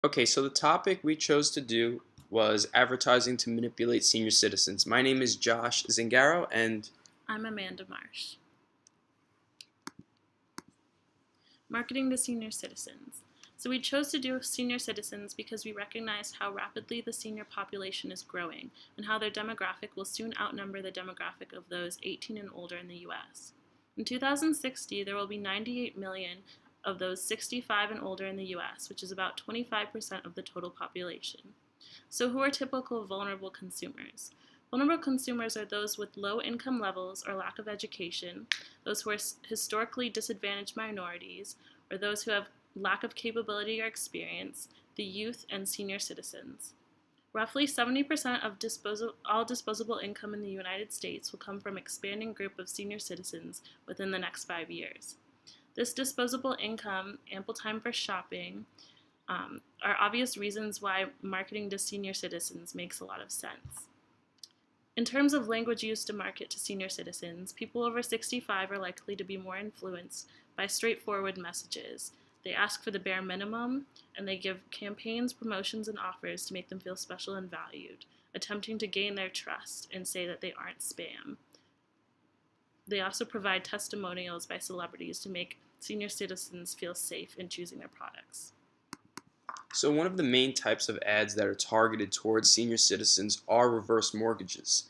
Okay, so the topic we chose to do was advertising to manipulate senior citizens. My name is Josh Zingaro, and I'm Amanda Marsh. Marketing to senior citizens. So we chose to do senior citizens because we recognize how rapidly the senior population is growing and how their demographic will soon outnumber the demographic of those 18 and older in the US. In 2060, there will be 98 million of those 65 and older in the US, which is about 25% of the total population. So who are typical vulnerable consumers? Vulnerable consumers are those with low income levels or lack of education, those who are historically disadvantaged minorities, or those who have lack of capability or experience, the youth, and senior citizens. Roughly 70% of all disposable income in the United States will come from an expanding group of senior citizens within the next 5 years. This disposable income, ample time for shopping, are obvious reasons why marketing to senior citizens makes a lot of sense. In terms of language used to market to senior citizens, people over 65 are likely to be more influenced by straightforward messages. They ask for the bare minimum, and they give campaigns, promotions, and offers to make them feel special and valued, attempting to gain their trust and say that they aren't spam. They also provide testimonials by celebrities to make senior citizens feel safe in choosing their products. so one of the main types of ads that are targeted towards senior citizens are reverse mortgages.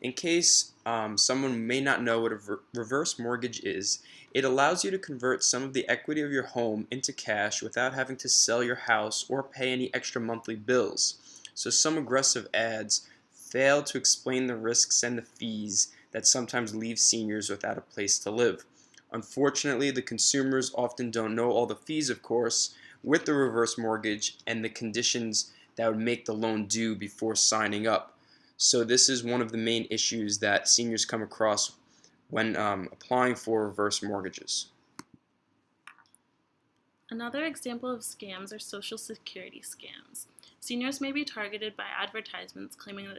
In case someone may not know what a reverse mortgage is, it allows you to convert some of the equity of your home into cash without having to sell your house or pay any extra monthly bills. So some aggressive ads fail to explain the risks and the fees that sometimes leave seniors without a place to live. Unfortunately, the consumers often don't know all the fees, of course, with the reverse mortgage and the conditions that would make the loan due before signing up. So this is one of the main issues that seniors come across when applying for reverse mortgages. Another example of scams are Social Security scams. Seniors may be targeted by advertisements claiming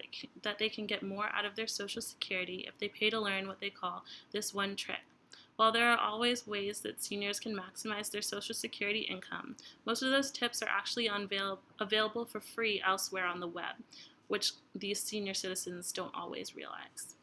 that they can get more out of their Social Security if they pay to learn what they call this one trick. While there are always ways that seniors can maximize their Social Security income, most of those tips are actually available for free elsewhere on the web, which these senior citizens don't always realize.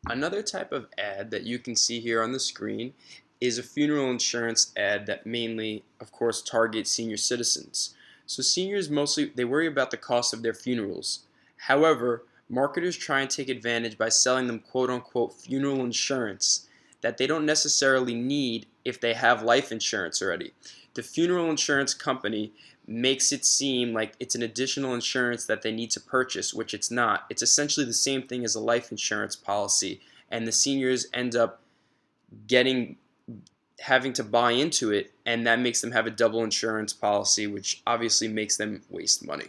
Another type of ad that you can see here on the screen is a funeral insurance ad that mainly, of course, targets senior citizens. So seniors mostly, they worry about the cost of their funerals. However, marketers try and take advantage by selling them quote-unquote funeral insurance that they don't necessarily need if they have life insurance already. The funeral insurance company makes it seem like it's an additional insurance that they need to purchase, which it's not. It's essentially the same thing as a life insurance policy, and the seniors end up having to buy into it, and that makes them have a double insurance policy, which obviously makes them waste money.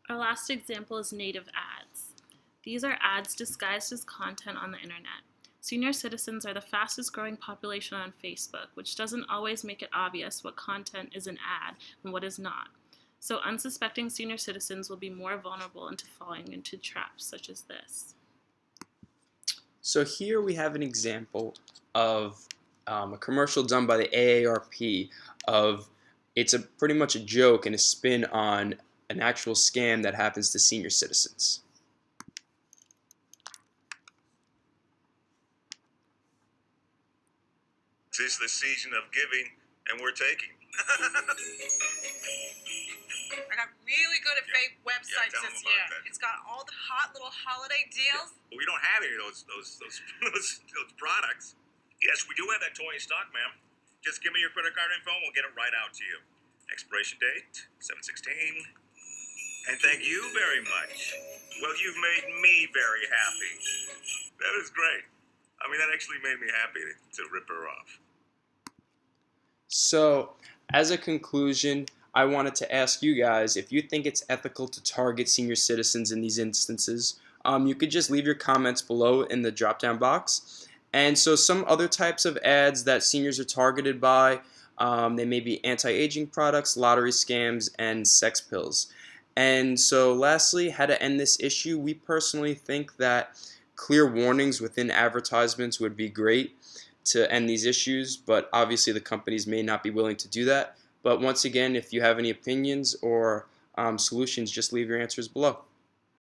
Our last example is native ads. These are ads disguised as content on the internet. Senior citizens are the fastest growing population on Facebook, which doesn't always make it obvious what content is an ad and what is not. So unsuspecting senior citizens will be more vulnerable into falling into traps such as this. So here we have an example of a commercial done by the AARP of it's pretty much a joke and a spin on an actual scam that happens to senior citizens. It's the season of giving, and we're taking. I got really good at fake websites tell 'em this about year. that. It's got all the hot little holiday deals. Well, we don't have any of those products. Yes, we do have that toy in stock, ma'am. Just give me your credit card info, and we'll get it right out to you. Expiration date 7/16. And thank you very much. Well, you've made me very happy. That is great. I mean, that actually made me happy to rip her off. So, as a conclusion, I wanted to ask you guys if you think it's ethical to target senior citizens in these instances. You could just leave your comments below in the drop-down box. And so some other types of ads that seniors are targeted by, they may be anti-aging products, lottery scams, and sex pills. And so lastly, how to end this issue, we personally think that clear warnings within advertisements would be great. to end these issues, but obviously the companies may not be willing to do that. But once again, if you have any opinions or solutions, just leave your answers below.